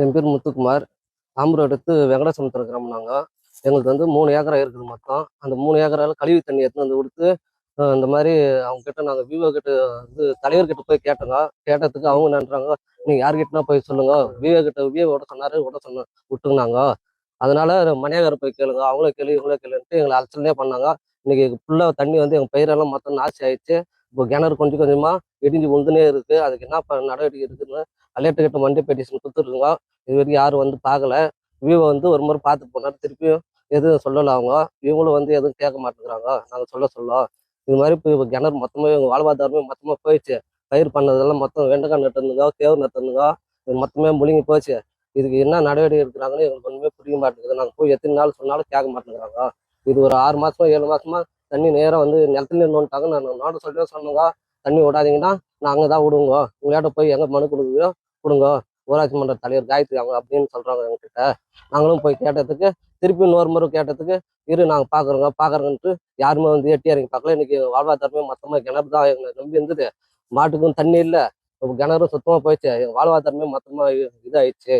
என் பேர் முத்துக்குமார். ஆம்பூர் அடுத்து வெங்கடாசமுத்திரம் கிராமம் நாங்கள். எங்களுக்கு வந்து 3 ஏக்கரா இருக்குது மொத்தம். அந்த 3 ஏக்கரால கழிவு தண்ணி எடுத்துன்னு வந்து கொடுத்து இந்த மாதிரி அவங்க கிட்ட நாங்கள் விவோ கிட்ட வந்து தலைவர்கிட்ட போய் கேட்டோங்க. கேட்டதுக்கு அவங்க என்னன்றாங்க, நீங்கள் யார்கிட்டனா போய் சொல்லுங்க, விவோ கிட்ட விவோ விட சொன்னார், விட சொன்ன விட்டுங்கனாங்க. அதனால மணியாகரை போய் கேளுங்க, அவங்களே கேளு இவங்களே கேளுன்ட்டு எங்களை அலட்சணையே பண்ணாங்க. இன்னைக்கு ஃபுல்லாக தண்ணி வந்து எங்கள் பயிரெல்லாம் மொத்தம் நாசி ஆயிடுச்சு. இப்போ கிணறு கொஞ்சம் கொஞ்சமாக இடிஞ்சு உழுதுனே இருக்குது. அதுக்கு என்ன நடவடிக்கை இருக்குதுன்னு கலெக்டர் கிட்ட மண்டி பெட்டிஷன் கொடுத்துருக்கோங்க. இது வரைக்கும் யாரும் வந்து பார்க்கல. விவோ வந்து ஒரு முறை பார்த்துட்டு போனார், திருப்பியும் எதுவும் சொல்லலை. அவங்க இவங்களும் வந்து எதுவும் கேட்க மாட்டேங்கிறாங்க. நாங்கள் சொல்ல இது மாதிரி இப்போ கிணறு மொத்தமாக எங்கள் வாழ்வாதாரமே மொத்தமாக போயிடுச்சு. பயிர் பண்ணதெல்லாம் மொத்தம் வெண்டைக்காய் நட்டுருந்துங்க, கேவு நட்டுருந்துங்க, இது மொத்தமே முழுங்கி போச்சு. இதுக்கு என்ன நடவடிக்கை எடுக்கிறாங்கன்னு எங்களுக்கு ஒன்றுமே புரிய மாட்டேங்குது. நாங்கள் போய் எத்தனை நாள் சொன்னாலும் கேட்க மாட்டேங்கிறாங்க. இது ஒரு 6 மாசமா 7 மாசமா தண்ணி நேராக வந்து நிலத்துல நோண்டாங்க. நான் நாடு சொன்னோங்க, தண்ணி விடாதீங்கன்னா நாங்கள் தான் விடுவோங்க, உங்கள்கிட்ட போய் எங்கே மனு கொடுக்குறோம் கொடுங்க, ஊராட்சி மன்ற தலைவர் காயத்ரி அவங்க அப்படின்னு சொல்றாங்க எங்ககிட்ட. நாங்களும் போய் கேட்டதுக்கு திருப்பி இன்னொரு முறை கேட்டதுக்கு இரு நாங்கள் பார்க்குறோங்கன்ட்டு யாருமே வந்து எட்டி இறங்கி பார்க்கல. இன்னைக்கு வாழ்வாதாரமே மொத்தமாக கிணறு தான் எங்களை நம்பி இருந்தது. மாட்டுக்கும் தண்ணி இல்லை, கிணறு சுத்தமாக போயிடுச்சு. எங்கள் வாழ்வாதாரமே மொத்தமாக இதாயிடுச்சு.